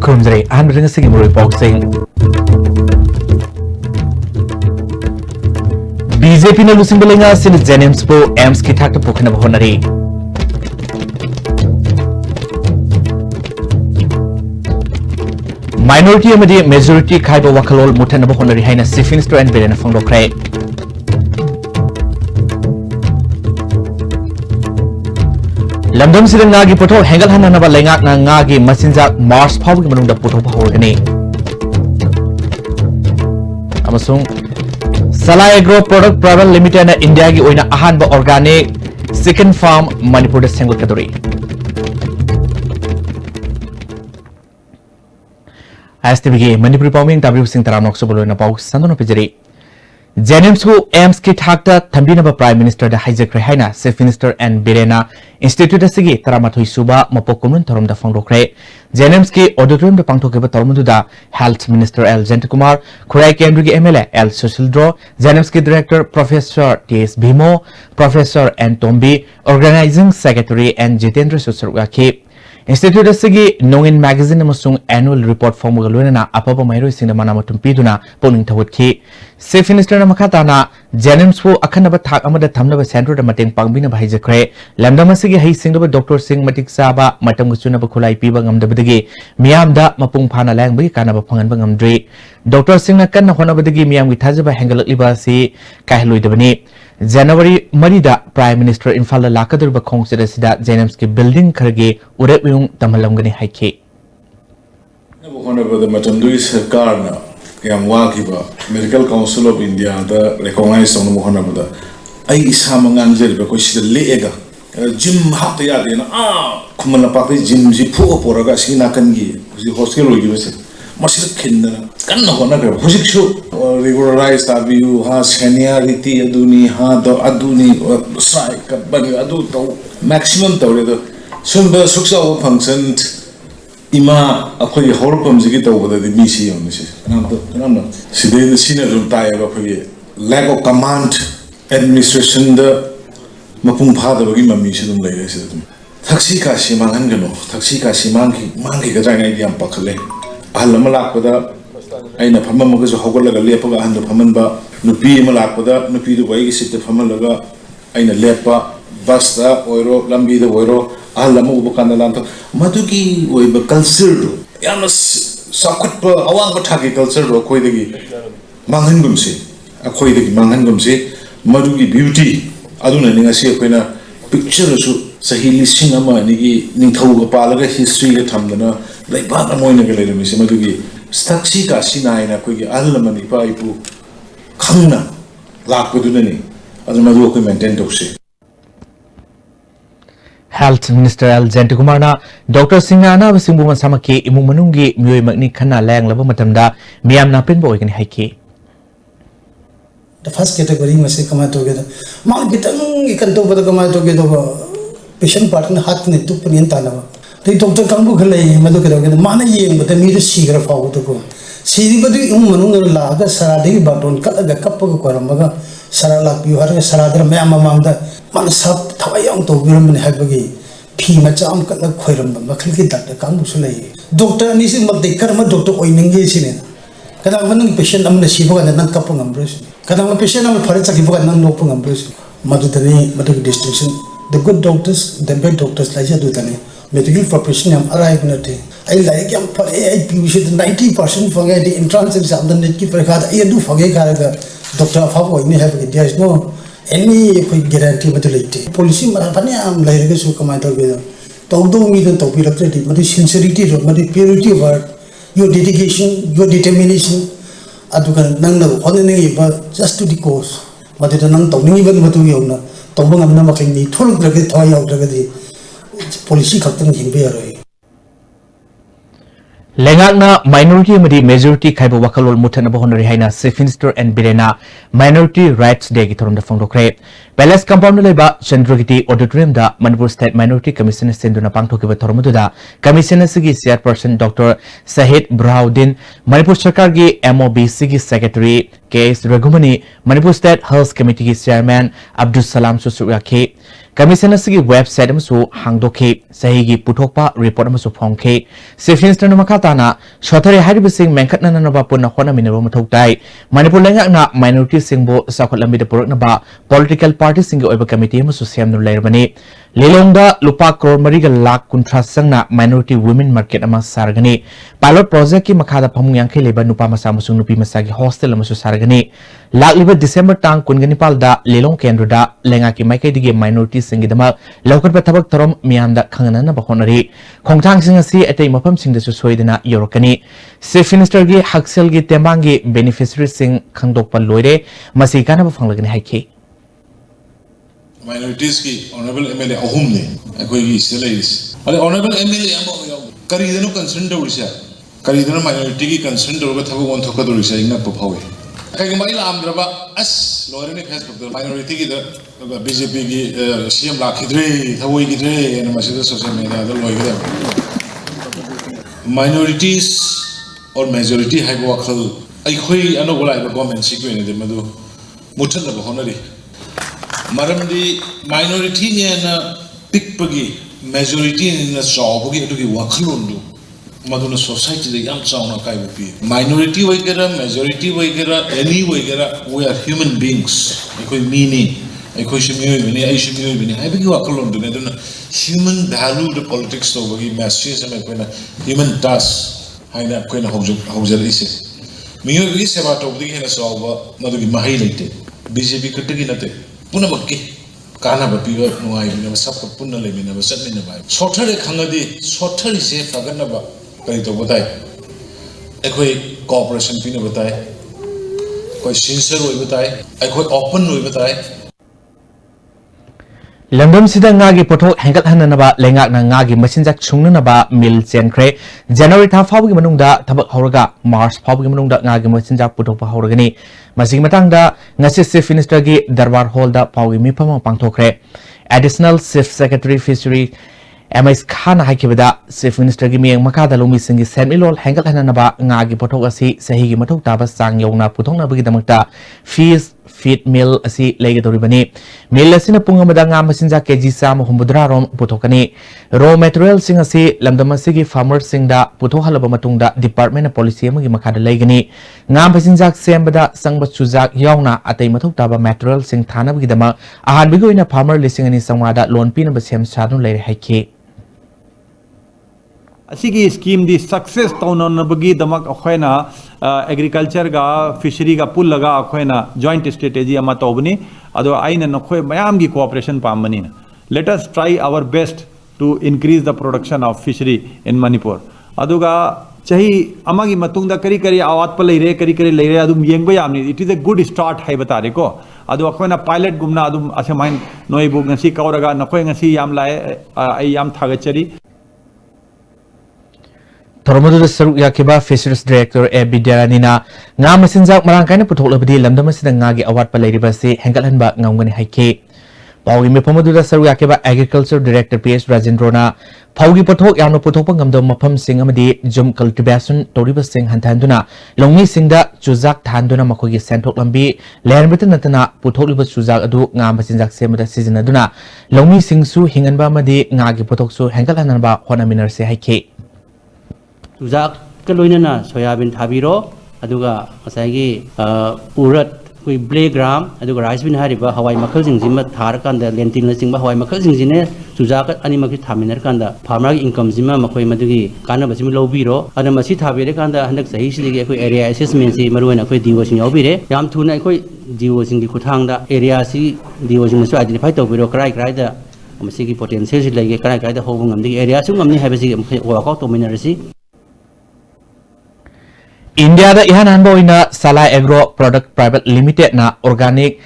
Kumjari an ring sing mo boxing BJP na lusing belenga sin Jenims po AMS ki thak po khana honari minority amadi majority khaiba wakalol muthana bo honari haina chief minister and Birena phongdokrai Lamdam sila ngagi puto hengal hana na balengak na ngagi masinjak Mars Power ki manung da puto pahorgani amasung Salai Agro Product Private Limited na India ki oina ahan ba organic second farm Manipur da sengul kaduri ASTV ki Manipuri Pawming W Singh Taramnok subolo na pau sandono pejari Jenims ko AMS ki thakta thambinaba Prime Minister da hijack haina Chief Minister and Birena Institute asigi taramathui suba mapokumun thorom da phangdokre Jenims ki auditorium da pangthokeba tormundu da Health Minister L Jantakumar Khurai Kendri ki MLA L Sushildro Jenims ki Director Professor T.S. Bhimo Professor N Tombi Organizing Secretary N Jitendra Susarwaki Institute asigi Nongin Magazine amasung annual report form ga loina apaba mairo singna manamatum piduna poning thawutki Chief Minister na makata na Jenims po akhanaba thak amada thamnaba center da mateng pangbina bhaijakre lamdam asigi hei singba Dr. Singh Matik Saba matam gusuna ba khulai piba ngamdabadagi miyamda mapung phana langbagi kanaba phanganba ngamdri Dr. Singh na kanna honabadagi miyam gi thajaba hengalakliba si kahloidabani January Marida Prime Minister Infal Lakadur Khongchida sida Jenims ki building kharge urepyung tamalamgani haike Honorable the Matandui Sarkarna Yam Wakiba Medical Council of India the recognized on Honorable I Isamangan Zelba Koshida Lega Jim Hatayadina Kumana Papi Jim Zipu Poraga Sinakangi the hospital university Masih kena kan nak nak hujik regularized abiu ha seniority aduni ha do aduni sai kabani adu to maximum to le do sumba suksa function ima akoi horpam jigi to boda di misi on si nam sidai sina dum tai ba phoi lack of command administration the mapung pha da bagi mami si dum lai si dum taxi ka si mangan gano taxi ka si mangi ga jai ngai diam pakhale ahal malakpada aina phamam ga jo hogolaga lepaga ahal phamanba nupi malakpada nupi du bai gi sitte phamalaga aina lepa basta oiro lambi da oiro ahal mu bu kana lan madugi oiba culture yamna sakutpa awang ba thagi culture ro khoi dagi manghan gumse akhoi dagi manghan gumse madugi beauty aduna ninga se khoina picture su sahi lising ama ni gi ningthau ga palaga history ga thamdana Lepas amoy na galera misi madugi taxi ka sinai na kogi allamani pa ipu khangna lakuduna ni adu madu ko maintain tokse Health Minister L Jantakumar na Dr. Singh ana basingbu samaki imung manunggi myoi magni khana lang laba matamda miyam na pin boy kani haike The first category masi kama together ma bitang ikan to bada kama together patient partner hat ne tu punin tanawa the doctor kambu khalai madu kado mana yeng bata mi sigra faw to ko siri badu manung la ga sarade baton kalaga kappa ko ramaga sarala pi har saradra me amamda man sab thawayang to biram ne habagi phi macham kala khoiram makhal ki doctor kambu sulai doctor ni si mak dekar ma doctor oinenge sine kada manung patient amna sibaga nan kappa ngambres kada ma patient am phare chaki baga nan nopung ngambres madu tani madu distinction the good doctors the bad doctors laja do tani medical profession am arrive nate I like am for ai should 90% forget the entrance exam the net ki parakha I do forget karaga doctor of how we have there is no any guarantee materiality policy marapani am lairega su kamai to be to do me the to be recruited but sincerity but purity word your dedication your determination adukan nang na honne ba just to the cause but it nang to ni ban matu yona to bang am na makin ni thol drage thoy yaw drage di policy khaptang himbe aroi Lengakna minority amadi majority khaiba wakalol muthanaba honari haina Chief Minister and Birena Minority Rights Day gi thoronda phongdokre Palace compound leba Chandragiti auditorium da Manipur State Minority Commission senduna pangthokiba thoromuda commission asigi chairperson Dr. Sahid Braudin Manipur Sarkar gi MOB sigi secretary KS Ragumani Manipur State Health Committee gi chairman Abdul Salam Susuyakhe Commission asigi website amsu hangdokhe sahigi puthokpa report amsu phongkhe Chief Minister namakatana shothare haribising menkatna nanaba punna khona minero mathoktai Manipur lengakna minority singbo sakholambi de poroknaba political party singi oiba committee amsu semnu lerbani Lelongda lupa crore mariga lakh kuntra sangna minority women market ama sargani pilot project ki makhada phamung yangkhai leba nupa masa musung nupi masagi hostel amsu sargani lakliba December tang kungani palda lelong kendra da lenga ki maikai dige minority singi dama laukar thabak thorom miyamda khangana na bahonari khongthang sing asi atei mapam sing da su soidana yorokani Chief Minister gi haksel gi temangi beneficiary sing khangdokpa loire masi kana ba phanglagani haikhe minorities ki honorable MLA ahum ne akoi gi seleis ale honorable MLA amo kari denu concern do risha kari denu minority ki concern do ba thabu on thoka do risha ingna pa phawe kai gi mai lam draba as lore ne Facebook do minority ki da BJP ki CM lakhidre thawoi gi dre na masida social media do loi gi minorities or majority hai bo akhal ai khoi ano golai ba government sikwe ne de madu muthan ba honari Maramdi minority na pikpagi majority na sawbagi adugi wakhalundu maduna society de yam chawna kai bi minority waigera majority waigera any waigera we are human beings ekoi meaning ekoi shimiyo bini ai shimiyo bini ai bigi wakhalundu ne duna human value the politics to bagi message me koina human task haina koina hojal ise miyo bigi seba to bigi na sawba madugi mahai leite BJP katagi nate Puna bakki kana ba piwa nuai bina ba sab punna le bina ba satne na ba sothare khangadi sothari se fagana ba kai to batai ekoi cooperation pina batai koi sincere hoi batai ekoi open hoi batai Lambam sida ngagi pothok hengat hananaba lengakna ngagi machinjak chungnanaba mil chenkre January tha fawgi manungda thabak horaga March fawgi manungda ngagi machinjak puthokpa horagani masing matangda ngasi Chief Minister gi darbar hall da pawgi mipama pangthokre Additional Chief Secretary Fishery MS Khan haikibada Chief Minister gi miyang makada lomi singi senmilol hengat hananaba ngagi pothok asi sahigi mathok taba sang yongna puthokna bagi damakta feed mill asi legadoribani mill asina pungamada nga masinja kg sam humbudra rom puthokani raw material sing asi lamdamasigi farmer singda puthohalaba matungda department policy amagi makhada leigani nga masinja sembada sangba chujak yauna atei mathok taba material sing thanabagi dama ahan bigoina farmer lising ani sangwada loan pinaba sem sadun leire haike asigi scheme di success taunonabagi damak akhoina agriculture ga fishery ga pull laga akhoina joint strategy ama tawbni ado aina nokhoi mayam gi cooperation pamani let us try our best to increase the production of fishery in Manipur aduga chahi amagi matungda kari kari awat pa leire kari leire adum yengba yamni it is a good start hai batare ko adu akhoina pilot gumna adum asemain noi bu ngasi kauraga nokhoi ngasi yam lai ai yam thagachari Thoromodu Saruk Yakiba Fisheries Director A. Bidyaranina nga masinjak marangkaina puthoklabadi lamdamasida ngagi awat pa leiribasi hengalhanba ngamgani haike Paugi mipamadu Saruk Yakiba Agriculture Director PS Rajendrona Paugi pothok yamno puthokpa ngamdam mafam sing amadi jum cultivation toriba sing hanthanduna longmi singda chujak thanduna makhogi senthok lambi lerbita natana puthokliba chujak adu nga masinjak semada sizinaduna longmi singsu hinganba amadi ngagi pothoksu hengalhanba honaminarse haike Tujak keloinana soyabin thabiro aduga asagi urat kui playground aduga rice bin hariba hawai makhal jingjima thar kanda lentil na singba hawai makhal jingjine tujak ani makhi thaminar kanda farmer income jima makhoi madugi kana basimi lobiro ana masi thabire kanda handak sahi sigi akoi area assessment si maruena akoi diwo sing yobire yam thuna akoi diwo sing di kuthangda area si diwo sing su identify tobiro krai da masi ki potential si lege krai da hobung amdi area su ngamni habesi work out to minerasi India da ihan hanbo ina Salai Agro Product Private Limited na organic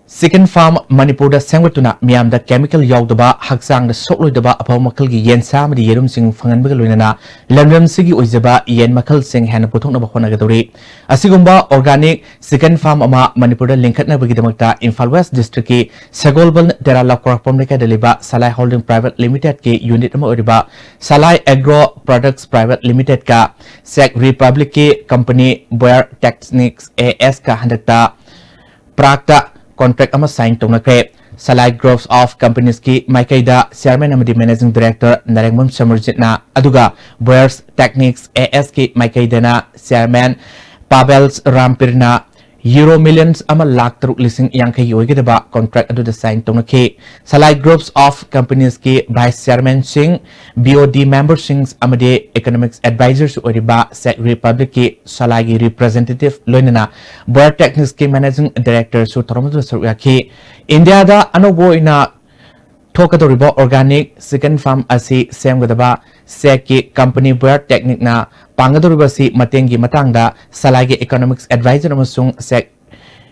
Chicken farm Manipur sengwatuna miyam da chemical yaudaba haksang da sokloidaba apaw makal gi yen sa amadi yerum sing fangan baga loinana lamlam sigi oizaba yen makal sing hana puthokna ba khona gadori asigumba organic chicken farm ama Manipur da linkatna bagi damakta Imphal West district ki Sagolbal Dera Lakor Pomleka deliba Salai Holding Private Limited ke unit ama oriba Salai Agro Products Private Limited ka Czech Republic ki company Boyer Techniques AS ka handakta prakta contract ama sign tong nakre Salai Groups of Companies ki Maikaida Chairman amadi Managing Director Narengmam Samarjit na aduga Boyers Techniques AS ki Maikaida na Chairman Pavels Rampir na Euro millions ama lakh taruk lising yang kai oigedaba contract adu sign tong nakhe Salai Groups of Companies ki Vice Chairman Singh BOD member Singhs amade Economics Advisors oriba Czech Republic ki Salai gi representative loinana Boyer Techniques ki Managing Director su toromadu surya India da anobo ina Tokadoriba organic chicken farm asi semgadaba Czech company Boyer Technique na pangadoriba si matengi matangda Salai gi economics advisor amasung Czech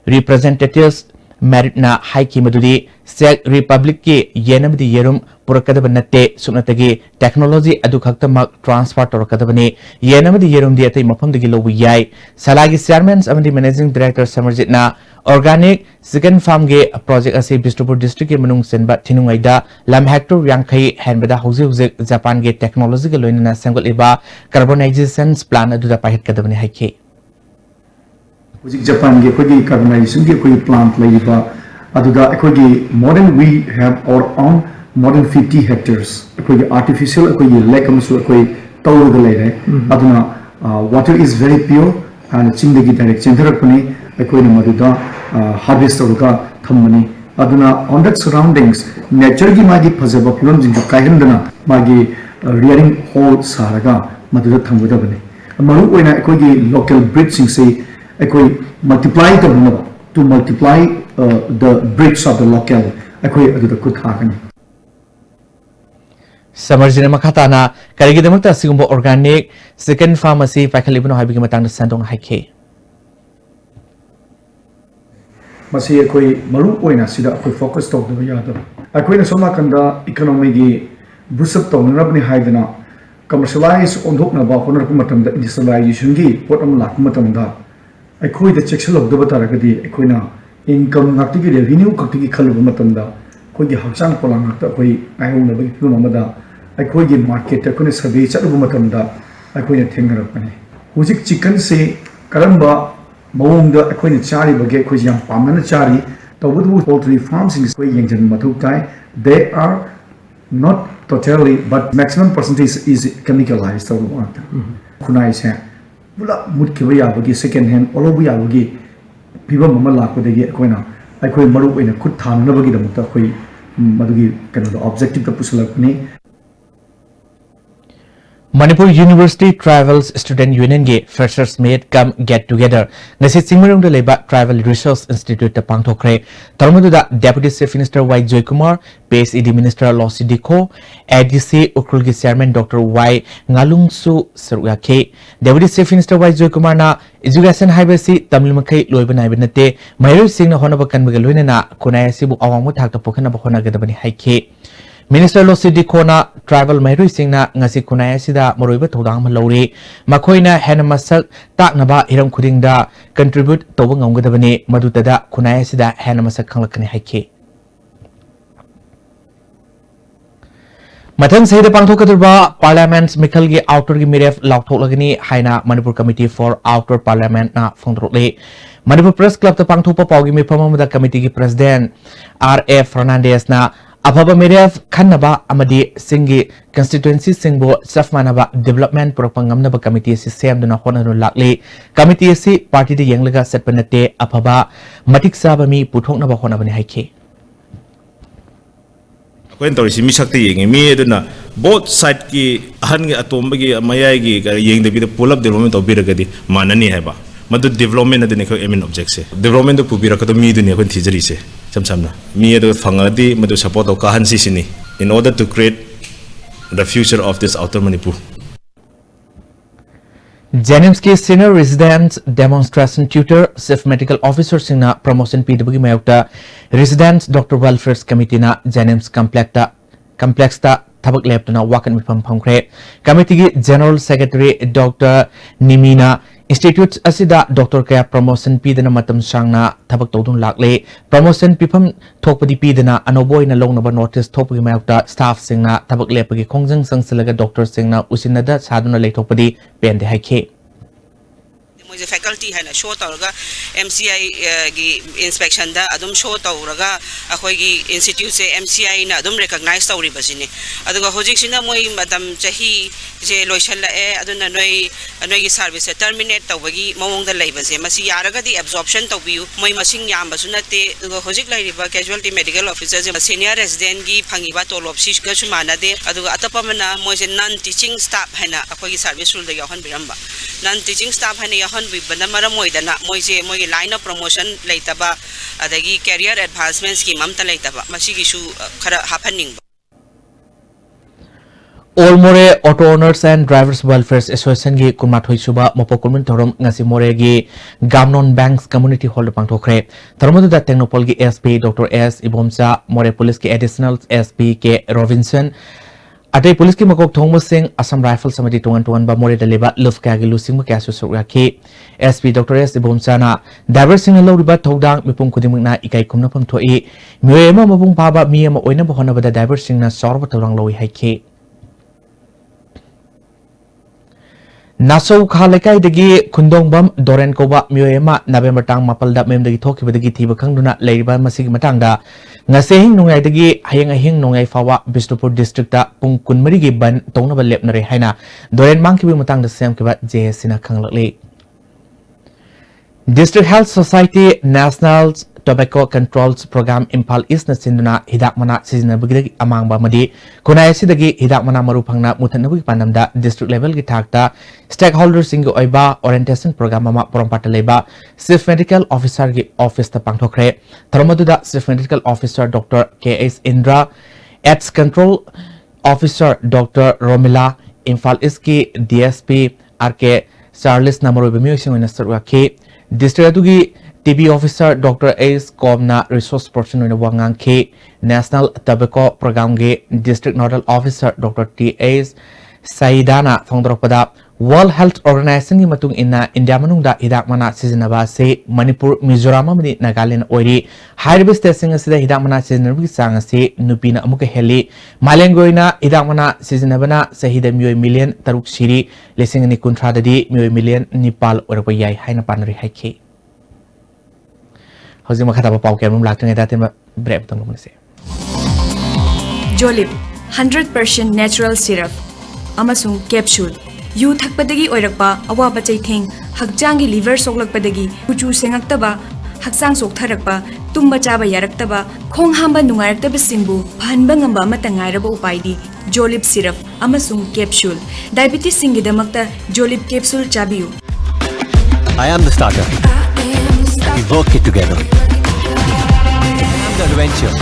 representatives merit na haiki madudi Czech Republic ki yenamdi yerum purakadaba natte sumnatagi technology adu khaktamak transfer torakadabani yenamdi yerum di atai mafamdagi lobu yai Salai gi chairman amadi managing director Samarjit na organic chicken farm ge project asi Bishnupur district ke manung senba thinungaida lam hector yankai hanbada hauzi Japan ge technology ge loinana sangol iba carbonization plan adu da pahit kadabani haike Hujik Japan ge koi carbonization ge koi plant laiba aduda koi modern we have our own more than 50 hectares koi artificial koi lake amsu koi tawga laire aduna water is very pure and chingdagi direct chendarakpani koi na maduda harvest toruka thammani aduna on that surroundings nature gi magi phajaba film jing kaihendana magi rearing hole saraga maduda thambuda bane maru oina koi gi local breeds sing say koi multiply to multiply the breeds of the local koi aduda kuthagani Samarjina makhatana karigidamakta sigumbo organic chicken pharmacy pakhalibuno haibigi matangda sandong haike masi koi maru oina sida koi focus to do yada akoi na soma kanda economy gi boost to nabni haidana commercialize ondhokna ba honor ku matam da industrialization gi potam lak matam da akoi da checksel of the taragadi akoi na income ngakti gi revenue kakti gi khalu matam da koi gi haksang polang ta koi ayong na bagi phum amada akoi gi market akoi na survey chalu matam da akoi na thengarap pani hujik chicken se karamba mawongda akoi na chari bage akoi yam pamana chari tawudu poultry farms in koi yengjan mathu tai they are not totally but maximum percentage is chemicalized so what kunai se bula mutki ba yabagi second hand olobu yabagi piba mama lakudagi akoi na akoi maru oina khut thana bagi damta akoi madugi kano objective ka pusalakni Manipur University Tribal Student Union ge Freshers Meet come get together ngasi singmarung da leba Tribal Resource Institute ta pangthokre tarmadu da Deputy Chief Minister Y Joy Kumar PSED Minister Losi Dikho ADC Ukrul gi Chairman Dr Y Ngalungsu Saruyake Deputy Chief Minister Y Joy Kumar na education haibasi tamil makai loiba nai binate mayru singna honaba kanbaga loina na kunai sibu awamu thakta pokhana ba hona gadabani haike Minister Losi Dikho na Tribal Mayru Singna ngasi kunai sida moroiba thodang ma lori makoina hena masak taknaba hiram khudingda contribute toba ngamgadabani madutada kunai sida hena masak khanglakani haike Mathang Sahida Pangthokadurba Parliament Mikhal gi outer gi miref lauthoklagani haina Manipur Committee for Outer Parliament na phongdrokle Manipur Press Club ta pangthopa pawgi mifamamada committee gi president R.A. Fernandez na Ababa Miref Kanaba Amadi Singi constituency Singbo Safmanaba Development Propangamnaba Committee Sam Duna Honanu Lakli Committee si Party de Yanglaga Setpanate Ababa Matik Sabami Putonaba Honabani Haike. When there is Mishakti Yang, me both side ki Hangi Atombagi Mayagi Yang the pull up development of Biragadi Manani Heba. Madu development the Nico Emin objects. Development of Pubiraka me the Nikon Tijerise. Samsamna. Me the Fangadi Madu support of Kahan Sisini in order to create the future of this outer Manipur. JNIMS की senior residence demonstration tutor chief medical officer singna promotion pidbagi mayokta residence doctor welfare committee na JNIMS complex ta thabak leptana wakan mifam phamkhre committee gi general secretary dr nimina institute asida doctor kaya promotion pidana matam sangna thabak todun lakle promotion pifam thokpadi pidana anoboi na longnaba notice thokpagi mayokta staff singna thabak lepagi khongjang sangsilaga doctor singna usinada saduna leithokpadi pende haike मुझे faculty है ना show तौरगा MCI की inspection दा अदुम show तौरगा अखोई की institute से MCI ना अदुम recognise तौरी Basine अदुगा होजिक सिना मोई मदम चाही जे लोइशन लाए अदुना नोई की सर्विस से टर्मिनेट तौबगी मवोंग दा लेबसे मसी यारगा दी एब्जॉर्प्शन तौबियु मोई मसिंग याम बसुनते अदुगा होजिक लाइरिबा कैजुअलिटी मेडिकल ऑफिसर जे सीनियर रेजिडेंट की फंगिबा तोलोब सिस गसु मानादे अदुगा अतपमना मोइसे नॉन टीचिंग स्टाफ है ना अखोई की सर्विस रूल दा यहन बिरंबा नॉन टीचिंग स्टाफ है ना यहन विबना मरम मोइदना मोइसे मोई लाइन ऑफ प्रमोशन लेतबा अदगी कैरियर एडवांसमेंट स्कीम अमता लेतबा मसिगिसु खरा हाफनिंग All More Auto Owners and Drivers Welfare Association gi kunmathoi suba mopokulmun thorom ngasi more gi Gamnon Banks Community Hall pangthokre tharmodu da Technopol gi SP Dr S Ibomcha More Police ki Additional SP K Robinson Atei Police ki makok thongmo sing Assam Rifle Samadi Tuan ba More da leba lufka gi lusing ma kyasu sukaki SP Dr S Ibomcha na driver sing lo riba thodang mipum kudimuk na ikai kumna pam thoi miema mabung paba miema oina ba hona ba da driver sing na sorba tawang loi haike Naso Khalekai degi Kundongbam Doren Koba Myoema November tang mapal da mem degi thoki badagi thiba khangduna leiba masigi matangda ngasehing nungai degi hayang nungai fawa Bishnupur district da pung kunmari gi ban tongna ba lepnare haina Doren mangki bi matangda sem ke ba JS na khanglakle District Health Society National Tobacco Controls Program Impal East na sinduna hidak mana sizina bagi amang ba madi kunai sidagi hidak mana maru phangna muthanabagi panamda district level gi thakta stakeholders sing oiba orientation program ama porompata leba chief medical officer gi office ta pangthokre tharmadu da chief medical officer Dr KS Indra AIDS Control Officer Dr Romila Impal East ki DSP RK Charles Namaru bemi sing oina sarwa ke district adugi TB Officer Dr. A.S. Komna Resource Person in Wangang K National Tobacco Program Ge District Nodal Officer Dr. T.A.S. Saidana Thongdropada World Health Organization ki matung inna India manungda hidak mana sizinaba se Manipur Mizoram mani Nagaland oiri high testing asida hidak mana sizinabagi sang se nupina amuka heli malengoina hidak mana sizinabana sahida miyoi million taruk siri lesing ni kuntra dadi miyoi million Nepal orapayai haina panari haike Hozing makataba pau kaya mum lakto ngeda tin brep tong lumse Jolip 100% natural syrup amasung capsule yu thakpadagi oirakpa awaba chaitheng hakjangi liver soklakpadagi kuchu sengaktaba haksang soktharakpa tumba chaba yaraktaba khong hamba nungaraktaba singbu phanba ngamba amata ngairaba upaidi Jolip syrup amasung capsule diabetes singidamakta Jolip capsule chabiyu I am the starter. We work it together. I'm the adventure.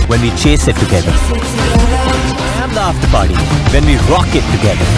When we chase it together. I am the after party. When we rock it together.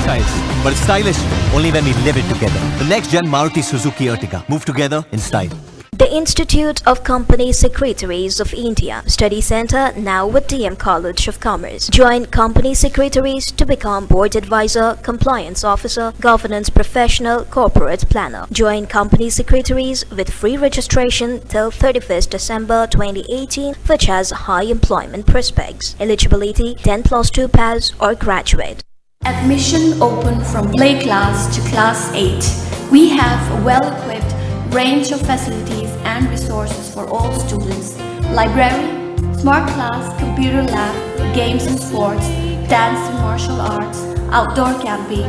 Guys, but it's stylish only when we live it together. The next gen Maruti Suzuki Ertiga. Move together in style. The Institute of Company Secretaries of India Study Center now with DM College of Commerce. Join company secretaries to become board advisor, compliance officer, governance professional, corporate planner. Join company secretaries with free registration till 31st December 2018, which has high employment prospects. Eligibility 10+2 pass or graduate. Admission open from play class to class 8. We have a well-equipped range of facilities and resources for all students. Library, smart class, computer lab, games and sports, dance and martial arts, outdoor camping,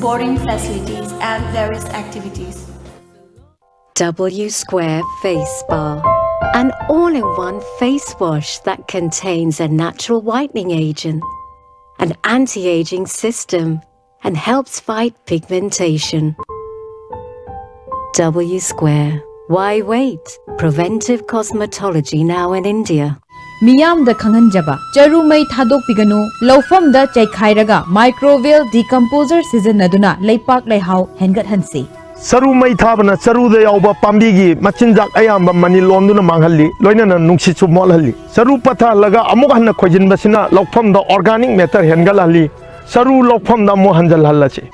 boarding facilities and various activities. W Square Face Bar, an all-in-one face wash that contains a natural whitening agent, an anti-aging system, and helps fight pigmentation. W Square. Why wait? Preventive cosmetology now in India. मियाम द खंगनजबा चरु मई थादोक पिगनु लौफम द चैखाइरगा माइक्रोवेव डिकम्पोजर सिजनदुना लेपाक लेहाव हेंगत हंसी Saru mai thabana saru da yauba pambigi machinjak ayamba mani lomduna manghalli loinana nungsi chu molhalli saru patha laga amuk hanna khojin basina lokpham da organic matter hengal halli saru lokpham da mo hanjal hallachi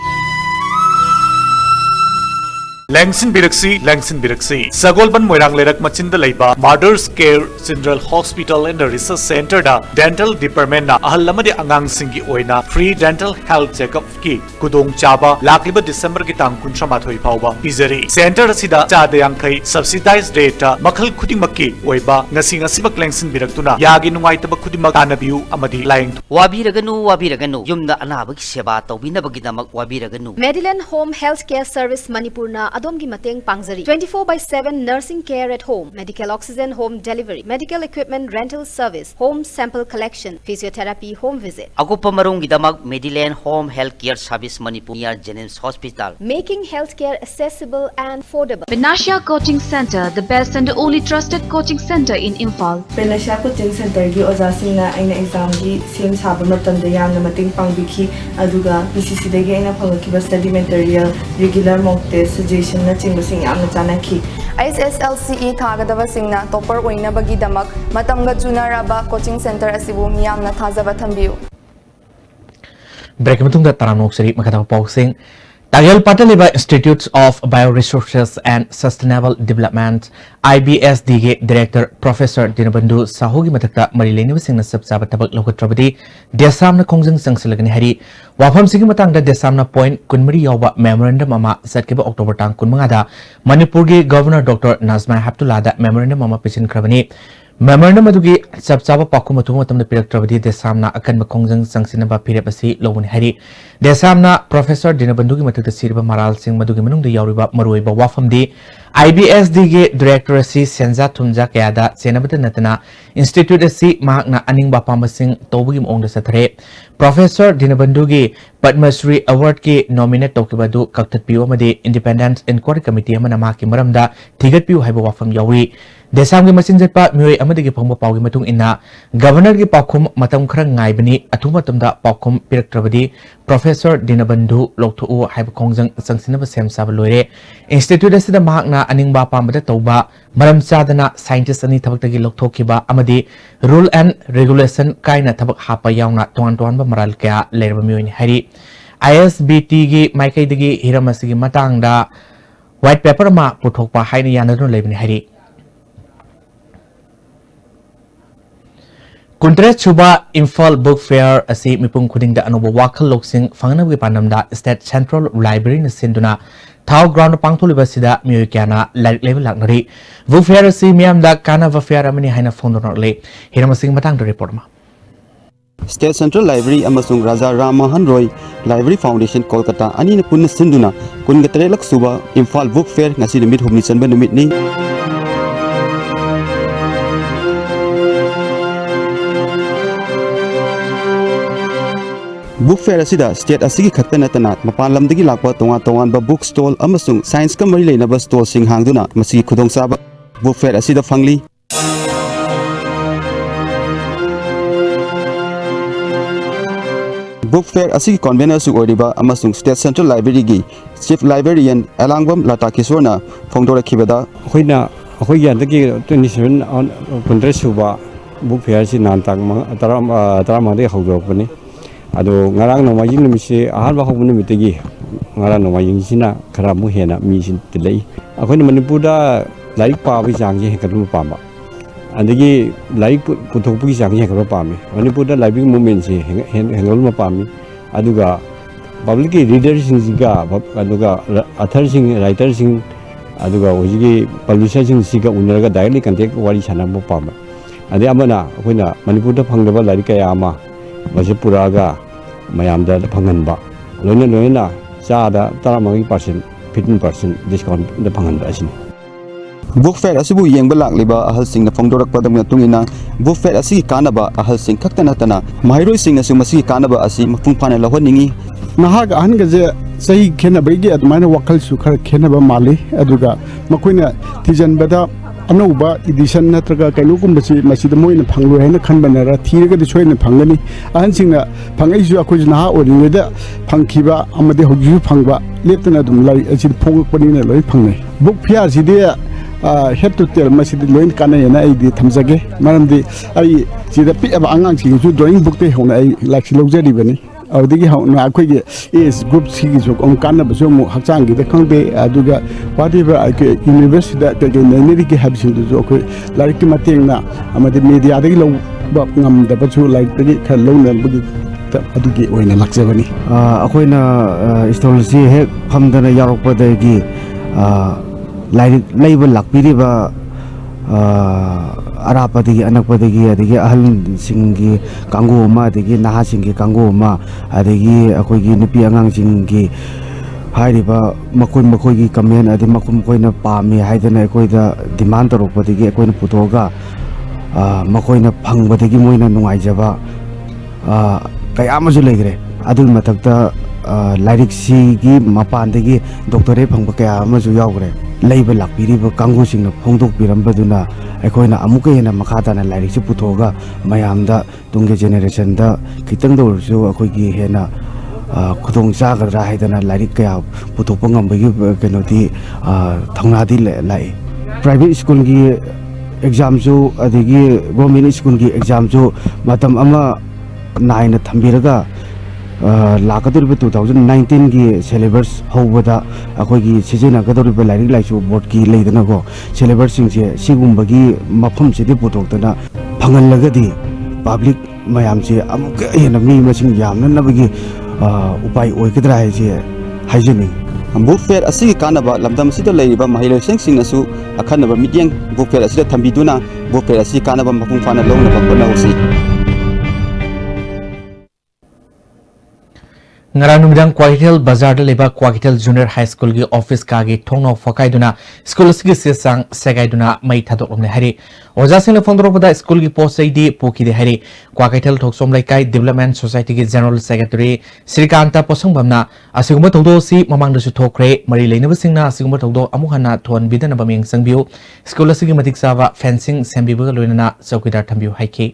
Langsin Biraksi, Sagolban Moirang Lerak Machinda Laiba, Mother's Care Central Hospital and Research Center da Dental Department na ahalamadi angang singi oina free dental health checkup ki kudong chaba lakliba December ki tang kuntrama thoi phawba izari center asida chada yangkai subsidized rate ta makhal khudimaki oiba ngasi ngasibak Langsin Biraktuna yagi nungai tabak khudimak anabiu amadi laing wabiraganu yumda anabak seba tawbinabagi damak wabiraganu Medillion Home Healthcare Service Manipur na Adomgi Mateng Pangzari 24/7 nursing care at home, medical oxygen home delivery, medical equipment rental service, home sample collection, physiotherapy home visit. Agupa marungi damak Medillion Home Healthcare Service Manipur near Jennings Hospital, making healthcare accessible and affordable. Benasha Coaching Center, the best and only trusted coaching center in Imphal. Benasha Coaching Center gi oja singna aina exam gi sem saba matam da yamna mating pangbiki aduga PCC dagi aina phangaki study material regular mock test ISSLCE Tagadava Singna, Topper Wina Bagidamak, Matamga Junaraba Coaching Center Asibu Miamna Tazava Tambiu. Breakmatung the Taranok Sri Makata Pausing. Tagal Pataliba Institutes of Bioresources and Sustainable Development IBSDG Director Professor Dinabandhu Sahugi Matakta Marileni Singna Sabsaba Tabak Lokatrabadi Desamna Kongjang Sangsilagani Hari Wafam Sigimatang the Desamna Point Kunmari Yoba Memorandum Ama Satkiba October Tang Kunmangada Manipuri Governor Dr. Nazma Haptulada Memorandum Ama Pichin Kravani Memorandum adugi sabsaba pakumatu matam pirak trabadi desamna akan makongjang sangsinaba pirapasi lobun hari desamna Professor Dinabandhu gi matakta sirba maral sing madugi manung de yauriba maruiba wafam di IBSD ge Director si Senza Thumja kayada senabata natana Institute si mahakna aning bapamba sing tobugi mong da sathare Professor Dinabandhu gi Padma Shri Award ki nominate tokibadu kaktat piu amadi Independent Inquiry Committee amana ma ki maramda thigat piu haiba wafam yawi Desam gi masin jetpa mioi amadi gi phangba pawgi matung inna Governor gi pakhum matam khara ngaibani athu matamda pakhum pirak trabadi Professor Dinabandhu Lokthu haiba kongjang sangsinaba sem sab loire Institute asida mahakna aning ba pambada tauba maram chadana scientist ani thabak gi lokthokiba amadi rule and regulation kaina thabak hapa yauna ton ba maral kya lerba mioi hari ISBT gi maikai digi hiramasi gi matangda white paper ma puthokpa haina yanadun lebni hari Kuntret Chuba Imphal Book Fair asi mipung khuding da anuba wakhal loksing fangnam gi panamda State Central Library na sinduna Thau ground pangtholiba sida mioi kyana level laknari Book Fair asi miam da kana va fair amani haina phondonole hiramasing matang da report ma State Central Library amasung Raja Ram Mohan Roy Library Foundation Kolkata ani na punna sinduna kungatare lak suba Imphal Book Fair ngasi nimit humni chanba nimit ni Book Fair asida state asigi khakta natana mapan lamdagi lakpa tonga ba book stall amasung science ka mari leinaba stall sing hangduna masigi khudong saba Book Fair asida fangli Book Fair asigi convener su oriba amasung State Central Library gi Chief Librarian Alangwam Lata Kisorna phongdora khibada hoina hoi yandagi 27 on kundre suba Book Fair si nantang taram de hawdorpani Ado ngarang no majing no misi ahal ba hobun mitegi ngarang no majing sina khara mu hena mi sin tilai akhoi Manipur da laik pa bi jang je hekadum pa ba andagi laik puthok pu jang je hekadum pa mi Manipur da library movement si hengol ma pa mi aduga public reader sing siga aduga author sing writer sing aduga ojigi publisher sing siga unraga directly contact wari chana mo pa ba ade amana akhoi Manipur da phangdaba laik kaya ama Majapuraga Mayamda Panganba Lona Sada Taramagi 15% discount the Panganda. Book Fair asibu yeng balak liba ahal sing na phongdorak padam tungina Book Fair asi kanaba ahal sing khaktanatana mairoi sing asu masi kanaba asi mapung phana lahoningi nahag ahan gaje sahi khena baigi admaina wakal su khar khena ba mali aduga makoina tijan bada अनौबा इडिशन नत्रगा कैनोगुम्बसी मसीद मोइन फंगलो हैन खनबनरा थीरगदि सोइन फंगनी अहनसिंगना फंगैसु अखोज नहा ओरिंगदा फंखिबा अमदे होजु फंगबा लेतना दुम लाई असिन फोगपनिना लोइ फंगै book fair सिदे head to tail मसीद लोइन कानयना आइदि थमजगे मरमदि आई सिदा पिअबा आंगांसिंगसु ड्राइंग बुक ते होना आई लाक्सि लौजरिबनी अवदगी हौना अखोइगे एज ग्रुप सिगी जो ओम कानबसु मु हक्चांगी द खंगबे अदुगा वाटिबा यूनिवर्सिटी दा के नैनेरी के हाबिसिंग जो अखोइ लाइक मतेंगना अमदि मीडिया दगी लो ngam लाइक दगी खर लौना बगी अदुगी ओइना लाक्सेबनी अखोइना स्टोलसी हे फमदना यारकपदगी लाइक लेब लाकपिरिबा अरापदगी अनकपदगी अदगी अहलसिंगी कांगोमा अदगी नाहासिंगी कांगोमा अदगी अखोइगी नुपी आंगांसिंगी हाइरिबा मखोइ मखोइगी कमेंट अदि मखुम कोइना पामी हाइदना अखोइदा डिमांड तरोपदगी अखोइना पुथोगा मखोइना फंगबदगी मोइना नुंगाइजबा कयामजु लेग्रे अदुल मथक्ता लाइरिक्सीगी मपानदगी डॉक्टरेट फंगबा कयामजु यावग्रे लेब लाकपिरिबा कांगोसिंगना फोंदोकपिरंबदुना अखोइना अमुक हेना मखाताना लाइरिक्सी पुथोगा मयामदा तुंगे जेनेरेशन दा खितंग दौरसु अखोइगी हेना खुदोंग चागद्रा हाइदना लाइरिक कया पुथोपा ngambagi kenoti thongnadi lai private school की एग्जाम जो अदगी गवर्नमेंट स्कूल की एग्जाम जो मतम अमा नाइन थंबिरगा लाकदोरिबे 2019 की सिलेबस होबदा अखोगी सिजनगदोरिबे लाइरिक लाइसु बोर्ड की लेदनगो सिलेबस सिंगसे सिगुंबगी मफम सिदि पुथोक्तना फंगलगदी पब्लिक मयाम से अमुक हेना मी मसिंग यामना नबगी उपाय ओइकदरा हाइसे हाइजेनी बुक फेयर असि कानबा लमदम सिद लेरिबा महिलासिंग सिंगसु अखनबा मिटिंग बुक फेयर असि थंबिदुना बुक फेयर असि कानबा मपुंग फाना लौना बखनाउसी Ngaranumidang Kwakitel Bazar leba Kwakitel Junior High School gi office ka gi thongno fakaiduna school sigi sesang segaiduna mai thadokmne hari oja singna phondropada school gi posaidi pokide hari Kwakitel Thoksom Laikai Development Society gi General Secretary Srikanta Posangbamna asiguma tawdo si mamangda su thokre mari leinaba singna asiguma tawdo amuhana thon bidana bameng sangbiu school sigi matik sawa fencing sembiba loinana chowkidar thambiu haike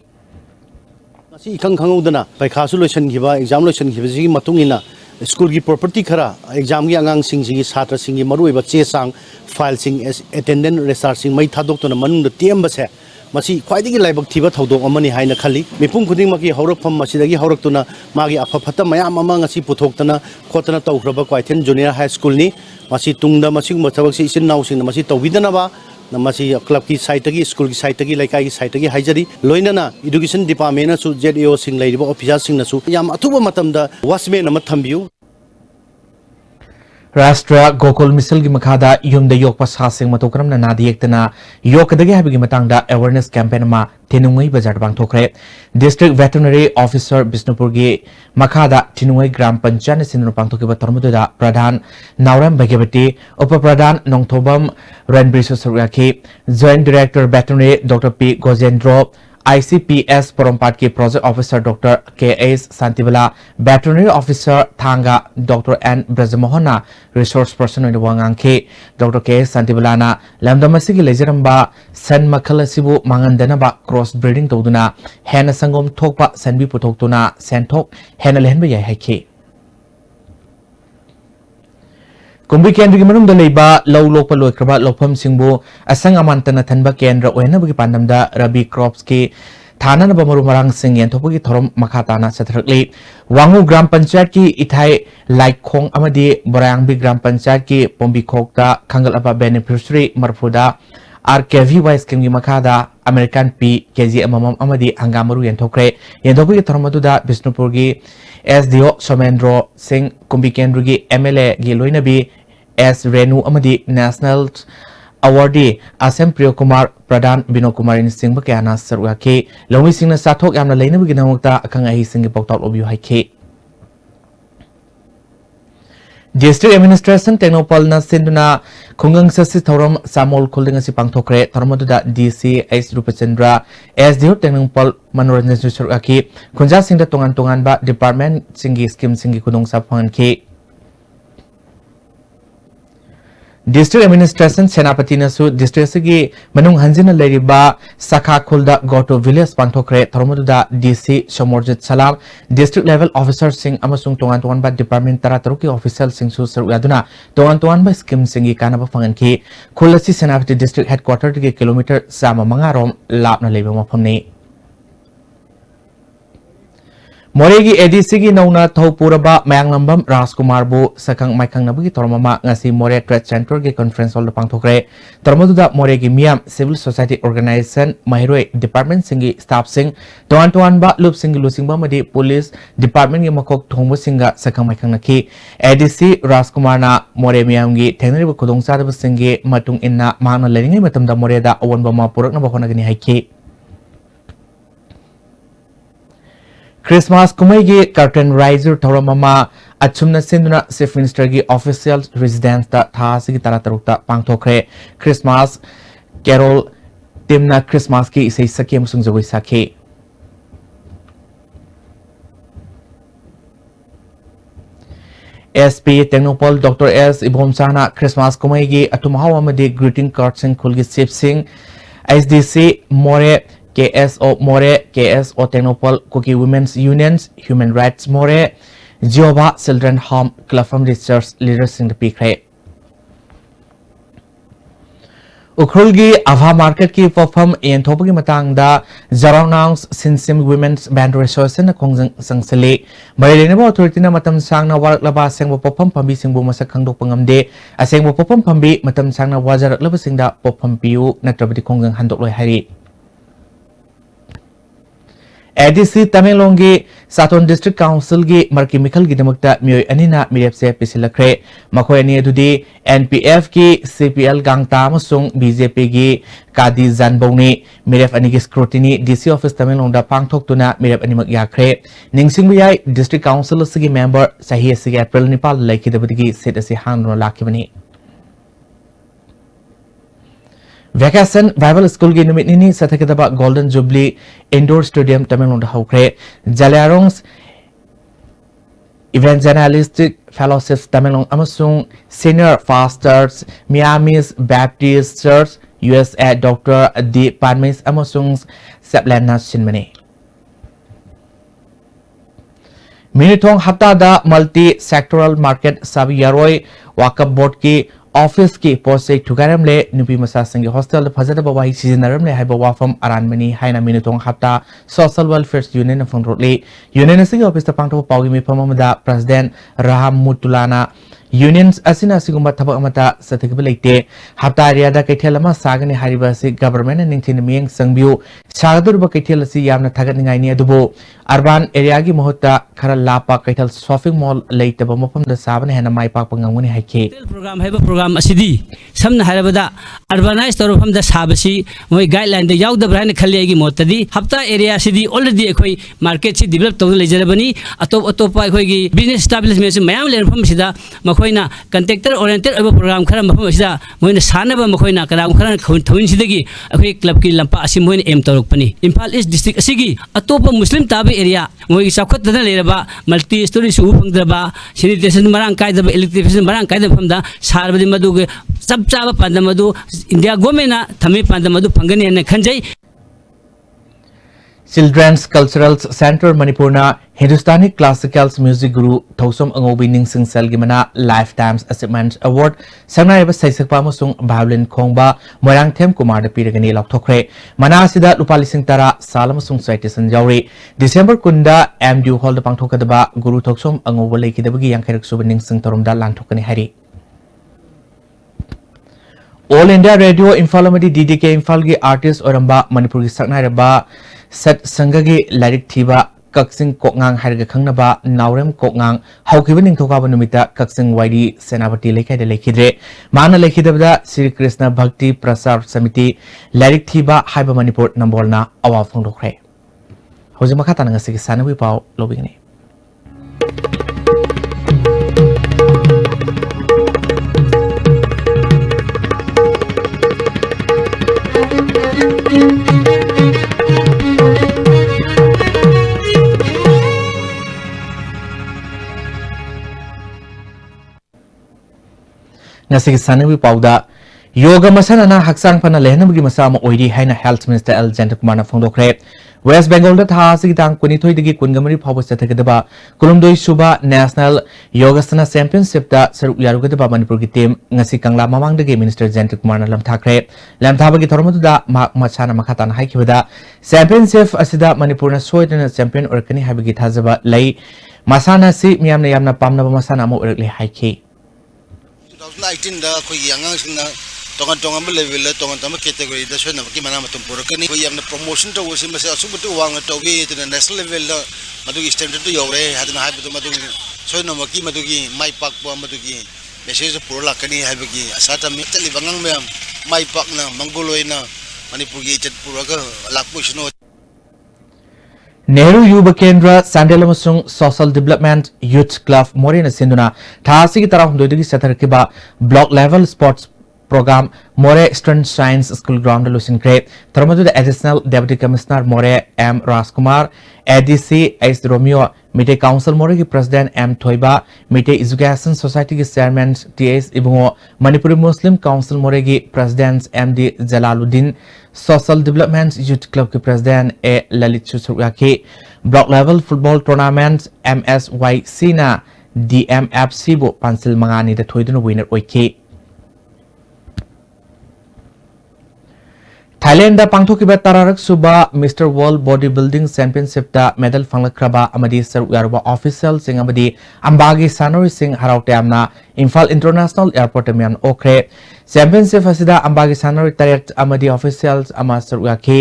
सी खंग खंगौदना पैखासु lotion खिबा exam lotion खिबसिगी मतुंगिना school की property खरा exam की आंगांग सिंगी छात्र सिंगी मरुइबा चे सांग file सिंग attendant रेसार सिंग मै थादोक्तोना मनुंग तेमबसे मसी ख्वाइदगी लाइबक थिबा थौदोक अमनि हाइना खल्ली मिपुंग खुदिंगमकी हौरकफम मसीदगी हौरक्तुना मागी अफफत मयाम अमा ngasi पुथोक्तना खोतना तौख्रबा क्वाइथेन जूनियर हाई स्कूल नि मसी तुंगदा मसिगुम थबकसी इसिन नाउसिंग मसी तौबिदनबा नमसी क्लब की साइट की स्कूल की साइट की लाइक की साइट की हाइजरी लोइनना एजुकेशन डिपार्टमेंट सु जेडीओ सिंग लेरिबा ऑफिसर सिंग नसु याम अथुबा मतमदा वाचमेन अमा थंबियु Rashtra Gokul Misal gi makhada yumda yokpa sasing matokramna nadi yektana yokadagi habigi matangda awareness campaign ma tinungai bazar bangthokre District Veterinary Officer Bisnupur gi makhada tinungai Gram Panchayat sinru pangthokiba tormuda Pradhan Nauram Bhagavati Upa Pradhan Nongthobam Ranbrisho Surgaki Joint Director Veterinary Dr. P Gojendro ICPS Porompat के project officer doctor KS Santibala Veterinary Officer Thanga Dr. N Brajmohana Resource Person in Wangang K Dr. KS Santibala na lamdamasi ki lejiramba san makhala sibu mangandana ba cross breeding toduna hena sangom thokpa sanbi putoktuna senthok hena lehenba yai haike Kumbi Kendra ki manung da leiba law lokpa loikraba lopam singbu asang amantana thanba kendra oenabagi pandamda rabi crops ki thana na bamaru marang sing yenthopagi thorom makhatana satharakli Wangu Gram Panchayat ki ithai laikkhong amadi Borayangbi Gram Panchayat ki Pombi Khokta khangal aba beneficiary marfuda RKVY scheme ki makhada American P KG amamam amadi hangamaru yenthokre yenthopagi thorom aduda Bisnupur gi SDO Somendro Singh Kumbi Kendra gi MLA gi loinabi S Renu amadi National Awardee Asem Priyo Kumar Pradhan Bino Kumar in Singh Bakana Sarwa ke Lomi Singh na sathok yamna leina bi ginamukta akang ahi Singh poktal obyu haike District Administration Technopal na sinduna khungang sasi thoram samol kholding asi pangthokre tharmaduda DC S Rupachandra SDO Technopal Manoranjan Sarwa ke khunja singda tongan tongan ba department singi scheme singi khudong sa phangan ke District Administration Senapati Nasu District Sigi Manung Hanjina Leriba Sakha Khulda Goto Village Pantokre Thormuda DC Shomorjit Salam District Level Officer Singh Amasung Tongan ba Department Tarataruki Official Singh Su Saruyaduna Tongan ba Scheme Singi Kanaba Fanganki Khulasi Senapati District Headquarter Ki Kilometer Sama Mangarom Lapna Leba Mapamni Moregi ADC gi nauna thopuraba mayanglambam Rajkumar bu sakang maikang nabugi tormama ngasi More Trade Center gi conference hall pangthokre tormoduda Moregi miam civil society organization mahiroi department singi staff sing toan ba loop singi lusingba madi police department gi makok thongbo singa sakang maikang naki ADC Rajkumar na More miam gi thenari bu khudong sa singi matung inna mangna leningai matamda More da awonba ma purakna bahona gani haiki Christmas Kumaigi Curtain Riser Toramama Achumna Sinduna Chief Minister gi official residence da Thasigi Taratarukta Pangtokre Christmas Carol Timna Christmas ki isai saki amusung jagoi saki SP Technopol Dr. S. Ibomsana Christmas Kumaigi Atumahawa Madi Greeting Card Sing Kulgi Sip Sing SDC More KSO More, KSO Technopol, Cookie Women's Unions, Human Rights More, Jehovah Children Home, Club from Research Leaders in the Peak. Ukrulgi Ava Market ki Pofam and Topogi Matangda, Zaronangs, Sinsim Women's Band Resource and Kong Sangsele, Marinabo Authority Matam Sangna Warak Laba Sangwa Popam Pambi Singbo Masakando Pangamde, a Sangwa Popam Pambi, Matam Sangna Wazar Labasinda Popam Piu, Natrabati Kong Handok Hari. ADC Tamelongi Saturn District Council gi Marki Mikhal gi damakta miyoi anina mirepse pisilakre makoi ani adudi NPF ki CPL gangta amasung BJP gi Kadi Zanbongni mirep ani gi scrutiny DC office Tamelong da pangthoktuna mirep ani magyakre ningsingbu yai District Council sigi member sahi sigi April nipal laikidabadigi set asi hangno lakibani Vacation Bible School gi numit nini sathakidaba Golden Jubilee Indoor Stadium Tamilong da haukre Jaliarong's Evangelistic Fellowship Tamilong amasung Senior Pastors Miami's Baptist Church USA Dr. D. Panmis amasung Seplana Sinmani Minitong hafta da multi-sectoral market sabi yaroi Wakab Board ki Office ki posei tugaram le nupi masa sangi hostel phajada bawahi seasinaram le haiba wafam aranmani haina minutong hapta social welfare union of rotli union sigi office ta pangto pawgi mi phamamada president Raham Mutulana unions asina sigumba thabak amata sathikbeleite hapta area da kaithelama sagani hariba si government and ningthin miyeng sangbiu sagadur ba kaithel si yamna thagat ningai ni adubo urban area gi mohota khara lapa kaithel shopping mall leitaba mafam da sabane hena mai pak panganguni haike program haiba program asidi samna harabada urbanized torofam da sabasi moi guideline da yaw da brand khali gi motadi hapta area sidi already ekhoi market si develop tawna lejarabani atop ekhoi gi business establishment mayam lerfam sida makoina contractor oriented over program khara mafam sida moina sanaba makoina kadam khara thawin sidagi ekhoi club ki lampa asi moina em torokpani Imphal East district asigi atop muslim tabi area moi sakhat da leraba multi story su phangdraba sanitation marang kai da electrification marang kai da famda सार्वजनिक मधु के सब चाव पांदा मधु India गोमेना थमे पांदा मधु फंगनी ने खंजई Children's Cultural Center Manipurna Hindustani Classicals Music Guru Thosom Angobi Ningsing Selgimana Lifetime Achievement Award Sangnaiba Saisakpa amasung Violin Khongba Moirang Them Kumar da piragani lokthokre mana asida lupa lising tara sal amasung citation yauri December kunda MDU Hall da pangthokadaba Guru Thosom Angoba leikidabagi yangkairak suba Ningsing torumda lanthokani hari All India Radio Infalomadi DDK Infalgi Artist Oramba Manipuri Saknairaba Sat Sangagi Larik Thiba Kaksing Kokngang Harga Kangnaba Naurem Kokngang Haukiba Ningthokaba Numita Kaksing Waidi Senapati Lekai de Lekidre Mana Lekidabda Sri Krishna Bhakti Prasar Samiti Larik Thiba Haiba Manipur Nambolna Awa Phongdokre Hojima Khatana Ngasigi Sanawi Pau Lobigni ngasi sanami pauda yoga masana na haksang pana lehnamgi masama oiri haina health minister L Jantakumar na phongdokre West Bengal da tha sig tang kunithoi digi kungamari phawa chathagedaba kulumdoi suba national yogasana championship da saruk yarugedaba Manipur gi team ngasi kangla mamang dagi minister Jantakumar na lamthakre lamthabagi thormadu da mak machana makhatan haikibada championship asida Manipur na soidana champion orkani habigi thajaba lei masana si miyamna yamna pamna masana mo orakle haiki 2019 da khoi yangang singna tongan tongan level tongan tongan category da shona ki mana matum pura kani khoi yamna promotion to wasi mase asu butu wang to ge to national level da madu standard to yore hadna hai butu madu shona maki madu gi mai pak bo madu gi message pura lakani hai bagi asata mi tali bangang mem mai pak na mangoloi na Manipur gi chat pura ga lakpu shno Nehru Yuba Kendra Sandelamasung Social Development Youth Club Morena Sinduna Thasi Tarah Dodigi Satarkiba Block Level Sports Program More Eastern Science School Ground Lucian Crape Thermadu the Additional Deputy Commissioner More M Raskumar ADC S Romeo Mite Council More ki President M Thoiba Mite Education Society ki Chairman TS Ibungo Manipuri Muslim Council More ki President MD Jalaluddin Social Development Youth Club ki President A Lalit Chusruyaki Block Level Football Tournament MSYC na DMFC bo Pansil Mangani the Thoidun winner oike Thailand da pangthokiba tararak suba Mr World Bodybuilding Championship da medal fanglakraba amadi saruyarba official sing amadi ambagi sanori sing haraute amna Imphal International Airport mian okre championship asida ambagi sanori taret amadi officials ama saruyaki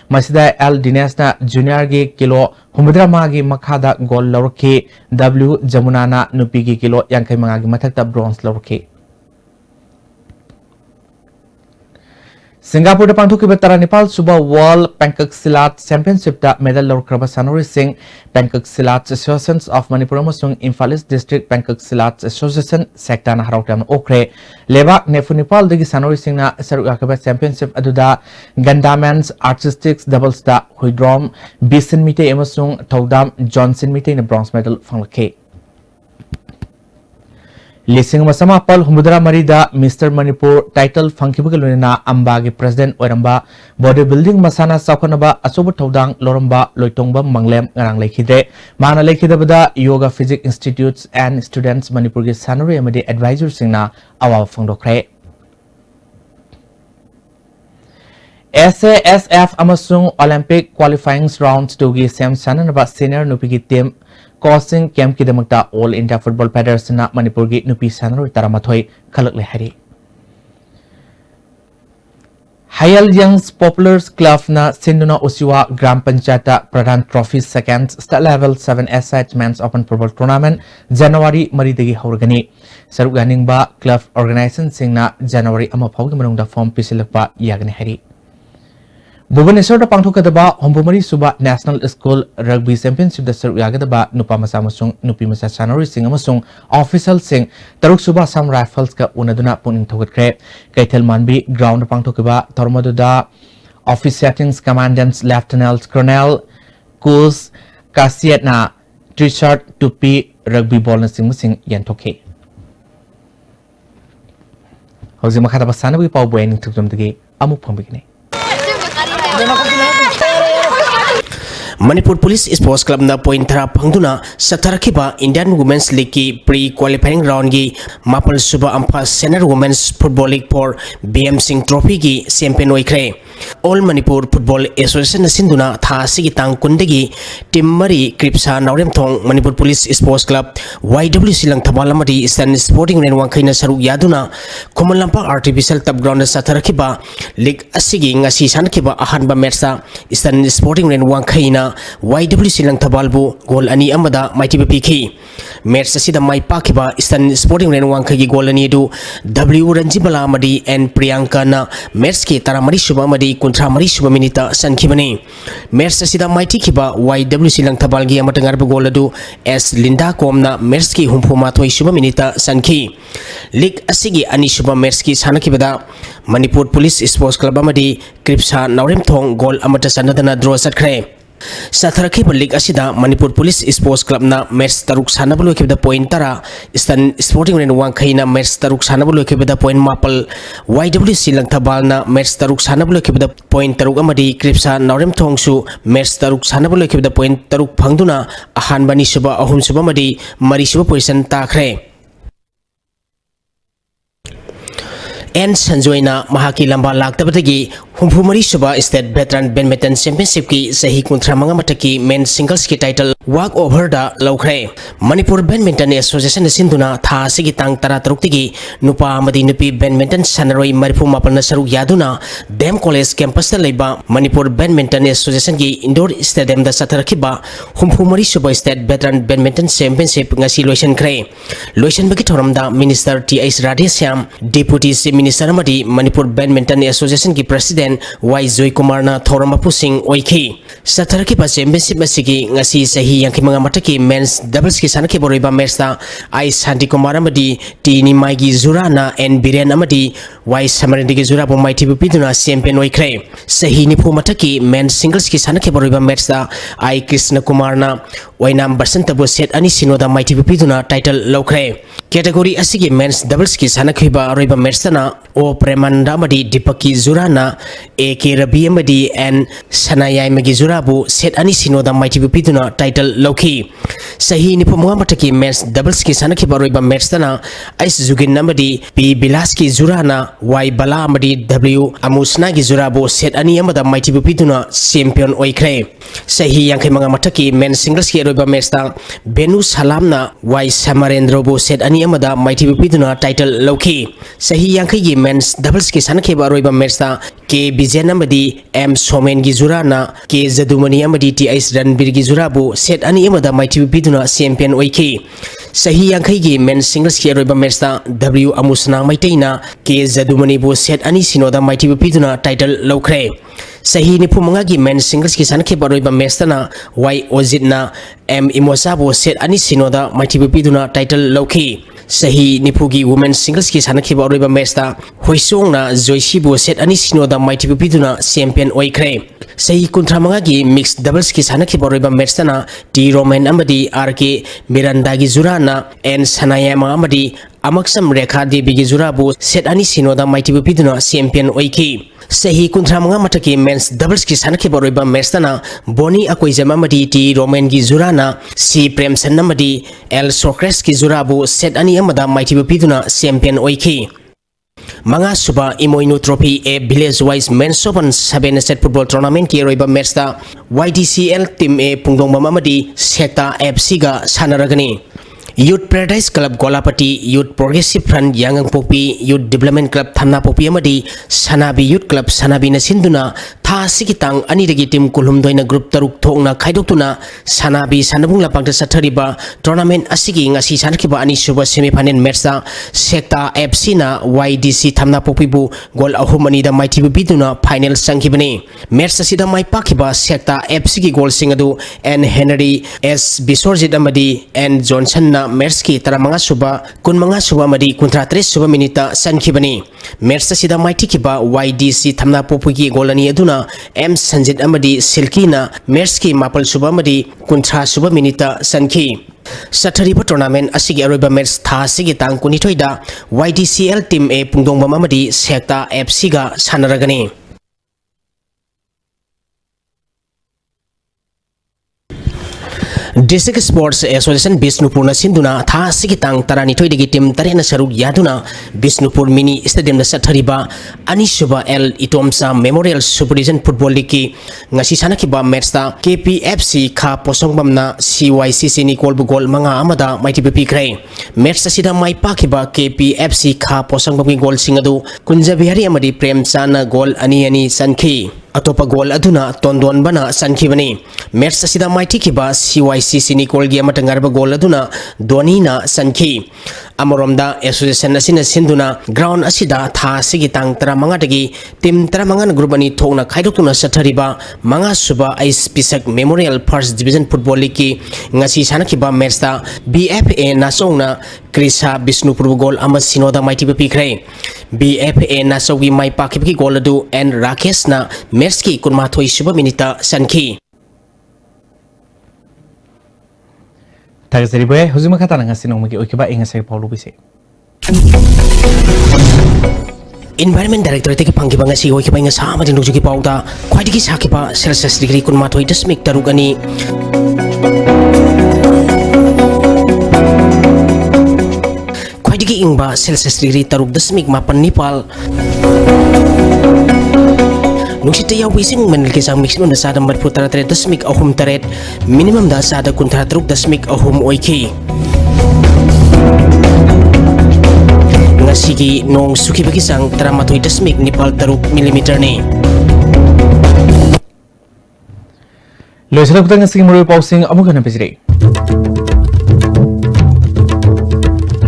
masida L Dinesh na junior gi kilo humudra magi makhada gold lorke W Jamunana nupi gi kilo yankai mangagi mathakta bronze lorke Singapore da pangthokiba tara Nepal suba World Pankak Silat Championship da medal lorkraba Sanori Singh Pankak Silat Association of Manipur amasung Imphal East District Pankak Silat Association sector na harautam okre lebak nefu Nepal dagi Sanori Singh na sarukakaba championship aduda ganda men's artistics doubles da huidrom Bisin Mite amasung Thodam Johnson Mite na bronze medal fanglake Lising masama pal humudra marida Mr Manipur title fangkibugaluna ambagi president oiramba bodybuilding masana saukanaba asoba thodang loramba loitongba manglem ngarang lekhide mana lekhidabada yoga physics institutes and students Manipur gi sanori amadi advisor singna awa fangdokre SASF amasung Olympic qualifying rounds togi sem sananaba senior nupigi team Causing camp ki damakta All India Football Federation na Manipur gi nupi sanaroi taramathoi khalakle hari Hayal Young's Populars Club na Sinduna Usiwa Gram Panchayata Pradhan Trophy Second State Level 7 SH Men's Open Football Tournament January maridagi haurgani saruk ganingba club organization singna January ama phawgi manungda form pisilakpa yagani hari Bhubaneswar da pangthokadaba hombomari suba National School Rugby Championship da saruk yagadaba nupa masa amasung nupi masa sanori sing amasung official sing taruk suba Assam Rifles ka unaduna puning thogatkre Kaithal Manbi ground pangthokaba tormadu da officiating commandants Lieutenant Colonel Kus Kasiat na t-shirt tupi rugby ball na sing yantokhe Hozi makhata basana bi pau buening tukdum dagi amuk phambigni Manipur Police Sports Club na point thara phangduna satarakiba Indian Women's League ki pre-qualifying round gi Mapal Suba Ampha Senior Women's Football League for BM Singh Trophy gi champion oikre All Manipur Football Association na sinduna tha sigi tang kundagi team mari Kripsa Naurem Thong Manipur Police Sports Club YWC lang thabalamadi Eastern Sporting Ren wangkhaina saruk yaduna Khomal Lampak Artificial Turf Ground satarakiba league asigi ngasi sankiba ahanba match ta Eastern Sporting Ren wangkhaina YWC lang thabalbu goal ani amada maitiba pikhi match asida mai pakiba Eastern Sporting Ren wangkhagi goal ani du W Ranjibala amadi and Priyanka na match ki taramari suba amadi kuntra mari suba minita sankibani match asida maiti kiba YWC lang thabalgi amata ngarbu goal adu S Linda Komna match ki humphuma thoi suba minita sanki league asigi ani suba match ki sanakibada Manipur Police Sports Club amadi Kripsa Naurem Thong goal amata sanadana draw satkre Satharakiba League asida Manipur Police Sports Club na match taruk sanabulu kibda point tara Eastern Sporting Ren Wangkai na match taruk sanabulu kibda point mapal YWC Langtabal na match taruk sanabulu kibda point taruk amadi Kripsa Naurem Thongsu match taruk sanabulu kibda point taruk phangduna ahan bani suba ahum suba madi mari suba position takre N Sanjoina Mahaki Lamba Laktabati Humfumari Suba State Veteran Badminton Championship ki Sahi Kuntramanga Mataki Men Singles ki title Walk Over da Laukre Manipur Badminton Association Sinduna Tha Sigi Tang Tara Taruktigi Nupa Amadi Nupi Badminton Sanaroi Maripu Mapalna Saruk Yaduna Dem College Campus Leba Manipur Badminton Association ki Indoor Stadium da Satarakiba Humfumari Suba State Veteran Badminton Championship Ngasi Loisan Kre Loisan Bagi Thoramda Minister T.S. Radhesyam Deputy Minister Amadi Manipur Badminton Association ki President Y. Joy Kumar na Thoramapu Singh Oiki. Sataraki pa championship masigi ngasi sahi yang kimanga mataki men's doubles ki sanaki boriba mersta I. Santi Kumar amadi T. Nimaigi Zura na N. Biren amadi Y. Samarindi ki Zura po maiti pupiduna champion Oikre. Sahi nipu mataki men's singles ki sanaki boriba mersta I. Krishna Kumar na Wainam Basantabu set ani sinoda maiti pupiduna title Lokre. Category asigi men's doubles ki sanaki ba roiba mersta na O. Premanda amadi Dipaki Zura na A.K. Rabi amadi N. Sanayay magi Zurabu set ani sinoda maiti pupiduna title Loki. Sahi nipu mga mataki men's doubles ki sanaki ba roiba mersta na Ice Zugin amadi P. Bilaski Zura na Y. Bala amadi W. Amusna ki Zurabu set ani amada maiti pupiduna champion Oikre. Sahi yang mga mataki men's singles ki roiba mersta Benu Salam na Y. Samarendra bu set ani amada maiti pupiduna title Loki. Sahi yang ki men's doubles ki sanaki ba roiba mersta K. Bijan amadi M. Somen Gizura na K. Zadumani amadi T.S. Ranbir Gizura bu set ani amada maiti pupiduna champion Oiki. Sahi yang ki men's singles ki roiba mersta W. Amusna maitaina K. Zadumani bu set ani sinoda maiti pupiduna title Lokre. Sahi nipu mga gi men's singles ki sanaki ba roiba mersta na Y. Ozit na M. Imosa bu set ani sinoda maiti pupiduna title Loki. Sahi nipugi women's singles ki sanaki ba roiba mersta Hoisong na Joyshi bu set ani sinoda maiti pupiduna champion Oikre. Sahi kuntra mga gi mixed doubles ki sanaki ba roiba mersta na T. Roman amadi R.K. Miranda gi Zura na N. Sanayama amadi Amaksam Rekha Devi gi Zura bu set ani sinoda maiti pupiduna champion Oiki. Sahi kuntra mga mataki men's doubles ki sanaki ba roiba mersta na Boni Akoizam amadi T. Roman gi Zura na C. Premsan amadi L. Socrates ki Zura bu set ani amada maiti pupiduna champion Oiki. Mga suba Imoinu Trophy A Village Wise Men's Open 7 set football tournament ki roiba mersta YDCL Team A Pungdong Mamadi Sekta FC ga sanaragani. Youth Paradise Club Golapati, Youth Progressive Front Yangang Popi, Youth Development Club Thamna Popi amadi Sanabi Youth Club Sanabi na sinduna Tha sikitang anidagi team kulumdoina group taruk thokna khaidoktuna Sanabi sanabung lapangta sathariba tournament asigi ngasi sanakiba ani suba semi final match da Sekta FC na YDC Thamna Popi bu gol ahumani da maiti biduna final sangkibani. Match asida mai pakiba Sekta FC ki gol singadu N Henry S Bisorjit amadi N Johnson na Merski taramanga suba kunmanga suba madi kuntra 3 suba minita sankibani. Mersa sida maiti kiba YDC Thamna Popi ki golani aduna M Sanjit amadi Silkina Merski mapal suba madi kuntra suba minita sanki. Sathariba tournament asigi aroiba match tha asigi tang kunithoida YDCL team A Pungdong Mamadi Sekta FC ga sanaragani. District Sports Association Bisnupur na sinduna tha sigitang tarani thoidagi team tarena saruk yaduna Bisnupur Mini Stadium na sathariba ani suba L Itomsa Memorial Super Division Football League ki ngasi sanakiba match ta KPFC kha posongbam na CYCC ni gol gol manga amada maiti pikrai match ta sida mai pakiba KPFC kha posongbam ki gol singadu Kunjabihari amadi Premchana gol ani sankhi atopa gol aduna tondon bana sankibani. Match asida maiti kiba CYCC ni gol gi amata ngarba gol aduna Doni na sankhi. Amoromda association asina sinduna ground asida tha sigi tang tara manga dagi team tara manga group ani thokna khaidokuna sathariba manga suba Ice Pisak Memorial First Division Football League ki ngasi sanakiba match ta BFA nasongna Krisa Bisnupur gol ama sinoda maiti pikrai. BFA nasogi mai pakibki gol adu N Rakesh na Merski kunmathoi suba minita sankhi. Tagasari boy, Huzuma Katana Sinoma Okiba in a say Paulo Bisi. Environment Director take Pangibanga si Okibanga Sama in Nuki Pauda, Quadiki Sakipa, Celsius degree Kunmato, just make Tarugani. Quadiki Ingba, Celsius degree Taruk, the Smig Mapan Nepal. Nuksitaya wising menilkisang maximum dasada matputara teret dasmik ahum taret minimum dasada kuntra truk dasmik ahum oiki ngasigi nong suki bagisang teramatoi dasmik nipal taruk milimeter ni Loisala kutang ngasigi murui pausing amukan na pizri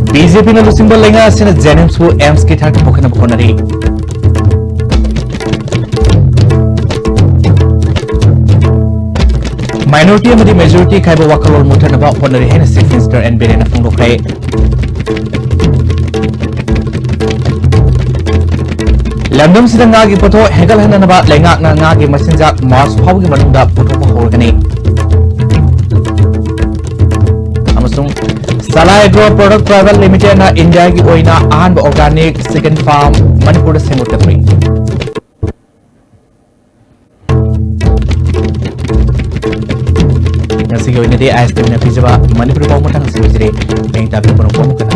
BJP na lusimbal lenga sina Jenims hu AIMS ki thak pokana bokonari Minority and the majority Kaiba Wakalo Mutan about Honorary Hennessy Minister and Berena Fungo Clay. London Sidangagi Poto, Hegel Hanaba, Lenga Nagi Messenger, Mars Howie Manunda, Poto Horgani. Amasung Salah Agro Product Private Limited na India Oina and Organic Second Farm, Manipuri Semutapri. Nasi gawin na di ayos din na pizza ba Manipuri pa umatang sa pizza rin. May tabi po ng pumunta na